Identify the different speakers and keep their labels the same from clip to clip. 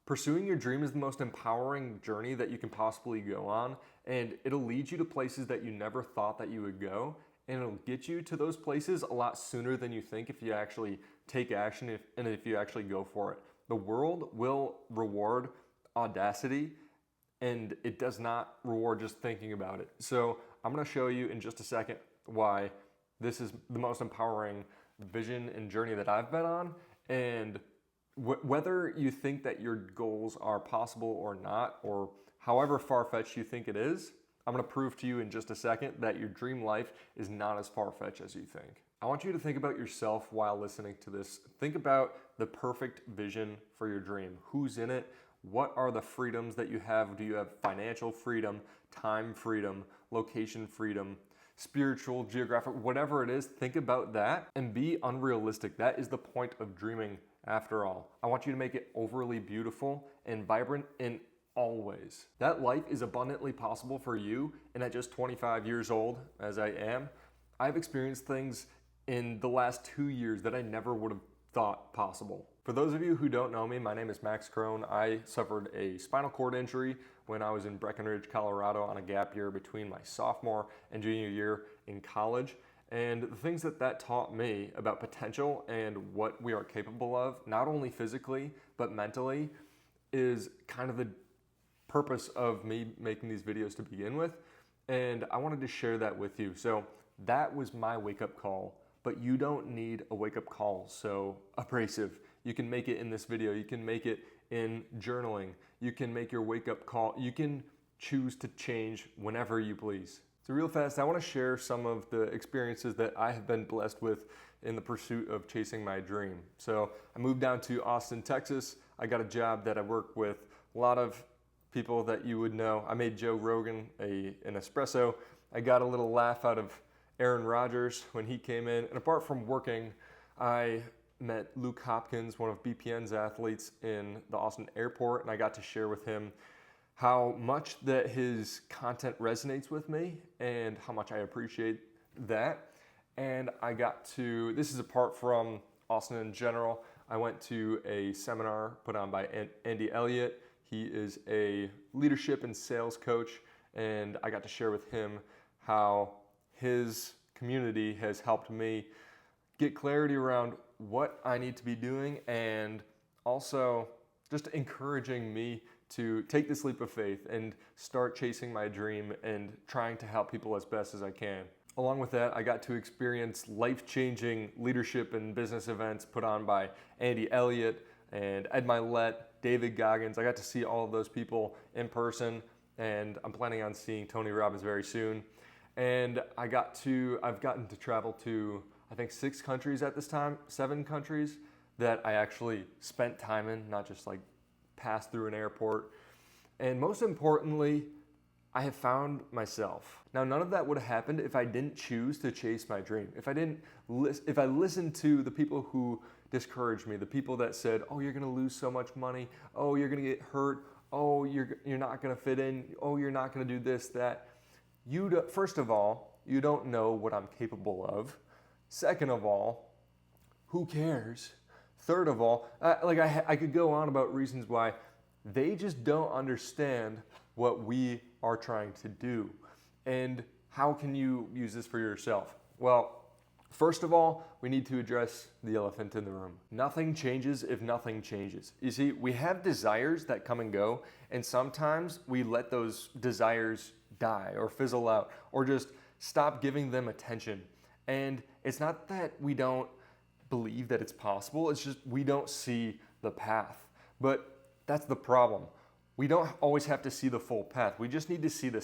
Speaker 1: Pursuing your dream is the most empowering journey that you can possibly go on, and it'll lead you to places that you never thought that you would go, and it'll get you to those places a lot sooner than you think if you actually take action and if you actually go for it. The world will reward audacity, and it does not reward just thinking about it. So I'm going to show you in just a second why this is the most empowering vision and journey that I've been on, and whether you think that your goals are possible or not, or however far-fetched you think it is, I'm going to prove to you in just a second that your dream life is not as far-fetched as you think. I want you to think about yourself while listening to this. Think about the perfect vision for your dream. Who's in it? What are the freedoms that you have? Do you have financial freedom, time freedom, location freedom, spiritual, geographic, whatever it is? Think about that and be unrealistic. That is the point of dreaming after all. I want you to make it overly beautiful and vibrant in all ways. That life is abundantly possible for you, and at just 25 years old, as I am, I've experienced things in the last 2 years that I never would have thought possible. For those of you who don't know me, my name is Max Crone. I suffered a spinal cord injury when I was in Breckenridge, Colorado on a gap year between my sophomore and junior year in college. And the things that taught me about potential and what we are capable of, not only physically, but mentally, is kind of the purpose of me making these videos to begin with. And I wanted to share that with you. So that was my wake-up call, but you don't need a wake-up call so abrasive. You can make it in this video. You can make it in journaling. You can make your wake-up call. You can choose to change whenever you please. So real fast, I want to share some of the experiences that I have been blessed with in the pursuit of chasing my dream. So I moved down to Austin, Texas. I got a job that I work with a lot of people that you would know. I made Joe Rogan an espresso. I got a little laugh out of Aaron Rodgers when he came in. And apart from working, I met Luke Hopkins, one of BPN's athletes in the Austin airport, and I got to share with him how much that his content resonates with me and how much I appreciate that. And I got to, this is apart from Austin in general, I went to a seminar put on by Andy Elliott. He is a leadership and sales coach, and I got to share with him how his community has helped me get clarity around what I need to be doing, and also just encouraging me to take this leap of faith and start chasing my dream and trying to help people as best as I can. Along with that, I got to experience life-changing leadership and business events put on by Andy Elliott and Ed Mylett, David Goggins. I got to see all of those people in person, and I'm planning on seeing Tony Robbins very soon. And I've gotten to travel to, I think 6 countries at this time, 7 countries that I actually spent time in, not just like passed through an airport. And most importantly, I have found myself. Now, none of that would have happened if I didn't choose to chase my dream. If I listened to the people who discouraged me, the people that said, "Oh, you're gonna lose so much money. Oh, you're gonna get hurt. Oh, you're not gonna fit in. Oh, you're not gonna do this, that." First of all, you don't know what I'm capable of. Second of all, who cares? Third of all, I could go on about reasons why they just don't understand what we are trying to do. And how can you use this for yourself? Well, first of all, we need to address the elephant in the room. Nothing changes if nothing changes. You see, we have desires that come and go, and sometimes we let those desires die or fizzle out or just stop giving them attention. And it's not that we don't believe that it's possible, it's just we don't see the path. But that's the problem. We don't always have to see the full path. We just need to see the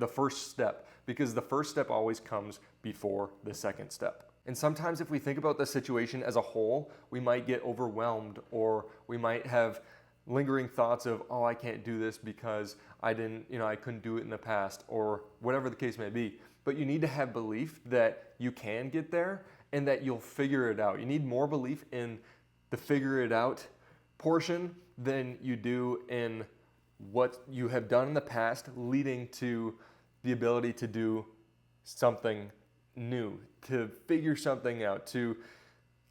Speaker 1: first step, because the first step always comes before the second step. And sometimes if we think about the situation as a whole, we might get overwhelmed, or we might have lingering thoughts of, "Oh, I can't do this because I couldn't do it in the past," or whatever the case may be. But you need to have belief that you can get there and that you'll figure it out. You need more belief in the figure it out portion than you do in what you have done in the past, leading to the ability to do something new, to figure something out, to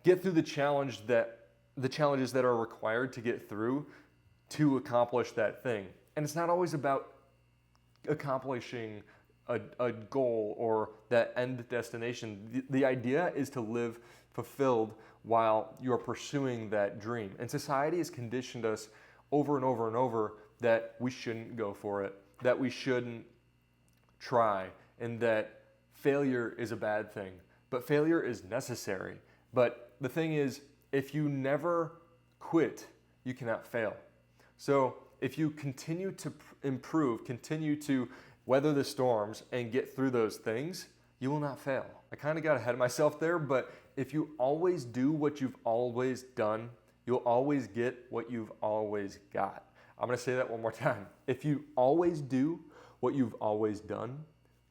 Speaker 1: get through the challenges that are required to get through to accomplish that thing. And it's not always about accomplishing a goal or that end destination. The idea is to live fulfilled while you're pursuing that dream. And society has conditioned us over and over and over that we shouldn't go for it, that we shouldn't try, and that failure is a bad thing. But failure is necessary. But the thing is, if you never quit, you cannot fail. So if you continue to improve, continue to weather the storms and get through those things, you will not fail. I kind of got ahead of myself there, but if you always do what you've always done, you'll always get what you've always got. I'm going to say that one more time. If you always do what you've always done,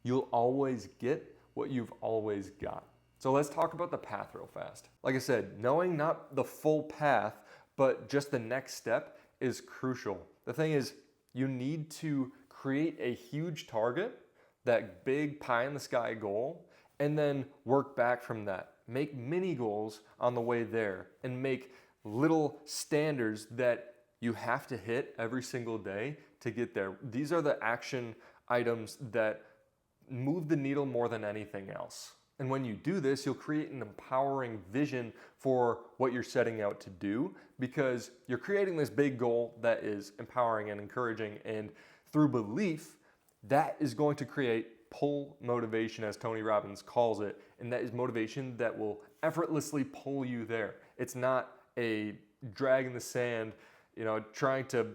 Speaker 1: you'll always get what you've always got. So let's talk about the path real fast. Like I said, knowing not the full path, but just the next step is crucial. The thing is, you need to create a huge target, that big pie in the sky goal, and then work back from that. Make mini goals on the way there and make little standards that you have to hit every single day to get there. These are the action items that move the needle more than anything else. And when you do this, you'll create an empowering vision for what you're setting out to do, because you're creating this big goal that is empowering and encouraging, and through belief, that is going to create pull motivation, as Tony Robbins calls it, and that is motivation that will effortlessly pull you there. It's not a drag in the sand, trying to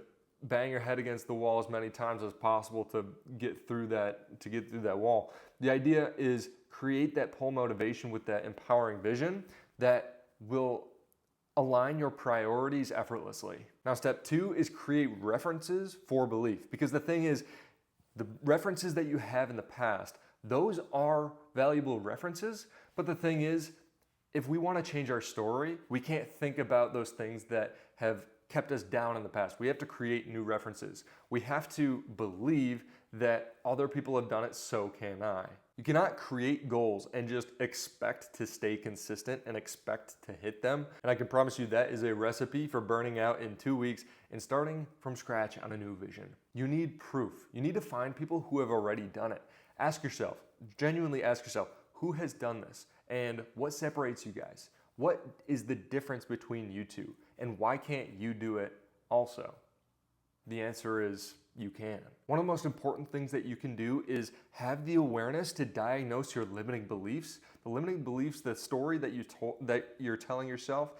Speaker 1: bang your head against the wall as many times as possible to get through that wall. The idea is create that pull motivation with that empowering vision that will align your priorities effortlessly. Now, step 2 is create references for belief, because the thing is, the references that you have in the past, those are valuable references, but the thing is, if we want to change our story, we can't think about those things that have kept us down in the past. We have to create new references. We have to believe that other people have done it, so can I. You cannot create goals and just expect to stay consistent and expect to hit them. And I can promise you that is a recipe for burning out in 2 weeks and starting from scratch on a new vision. You need proof. You need to find people who have already done it. Ask yourself, genuinely ask yourself, who has done this? And what separates you guys? What is the difference between you two? And why can't you do it also? The answer is you can. One of the most important things that you can do is have the awareness to diagnose your limiting beliefs. The limiting beliefs, the story that you're telling yourself,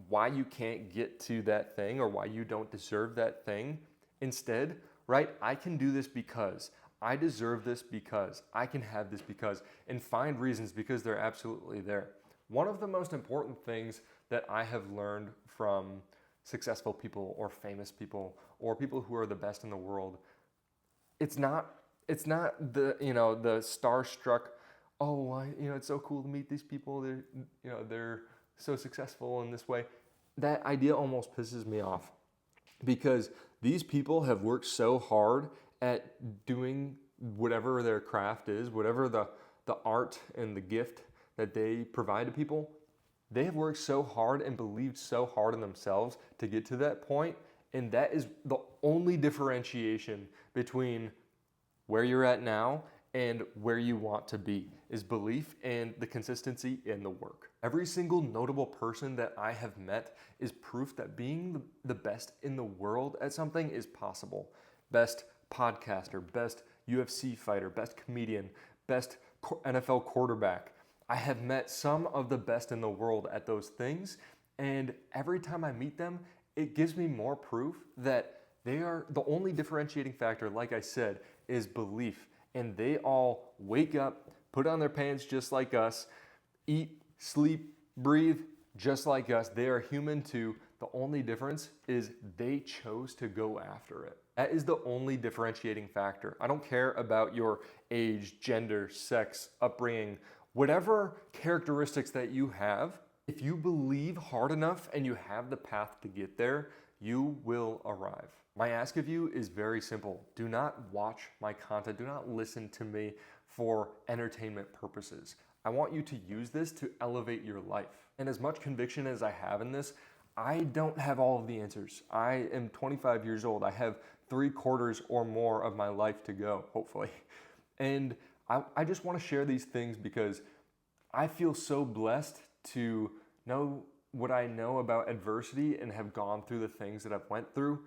Speaker 1: why you can't get to that thing or why you don't deserve that thing. Instead, right, I can do this because, I deserve this because, I can have this because, and find reasons because they're absolutely there. One of the most important things that I have learned from successful people or famous people or people who are the best in the world, it's not the the starstruck, it's so cool to meet these people, they're so successful in this way. That idea almost pisses me off, because these people have worked so hard at doing whatever their craft is, whatever the art and the gift that they provide to people. They have worked so hard and believed so hard in themselves to get to that point, and that is the only differentiation between where you're at now and where you want to be, is belief and the consistency in the work. Every single notable person that I have met is proof that being the best in the world at something is possible. Best podcaster, best UFC fighter, best comedian, best NFL quarterback. I have met some of the best in the world at those things, and every time I meet them, it gives me more proof that they are the only differentiating factor, like I said, is belief. And they all wake up, put on their pants just like us, eat, sleep, breathe just like us. They are human too. The only difference is they chose to go after it. That is the only differentiating factor. I don't care about your age, gender, sex, upbringing, whatever characteristics that you have. If you believe hard enough and you have the path to get there, you will arrive. My ask of you is very simple. Do not watch my content. Do not listen to me for entertainment purposes. I want you to use this to elevate your life. And as much conviction as I have in this, I don't have all of the answers. I am 25 years old. I have 3/4 or more of my life to go, hopefully. And I just want to share these things because I feel so blessed to know what I know about adversity and have gone through the things that I've went through.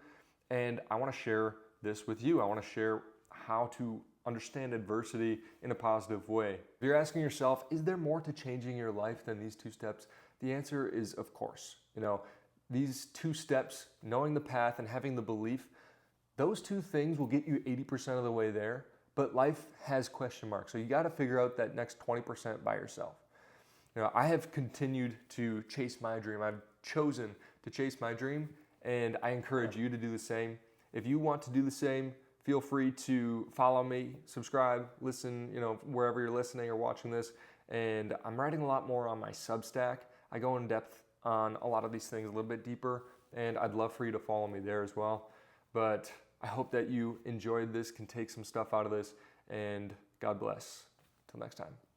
Speaker 1: And I want to share this with you. I want to share how to understand adversity in a positive way. If you're asking yourself, is there more to changing your life than these 2 steps? The answer is of course. These 2 steps, knowing the path and having the belief, those 2 things will get you 80% of the way there, but life has question marks. So you got to figure out that next 20% by yourself. I have continued to chase my dream. I've chosen to chase my dream, and I encourage you to do the same. If you want to do the same, feel free to follow me, subscribe, listen, wherever you're listening or watching this. And I'm writing a lot more on my Substack. I go in depth on a lot of these things a little bit deeper, and I'd love for you to follow me there as well. But I hope that you enjoyed this, can take some stuff out of this, and God bless. Till next time.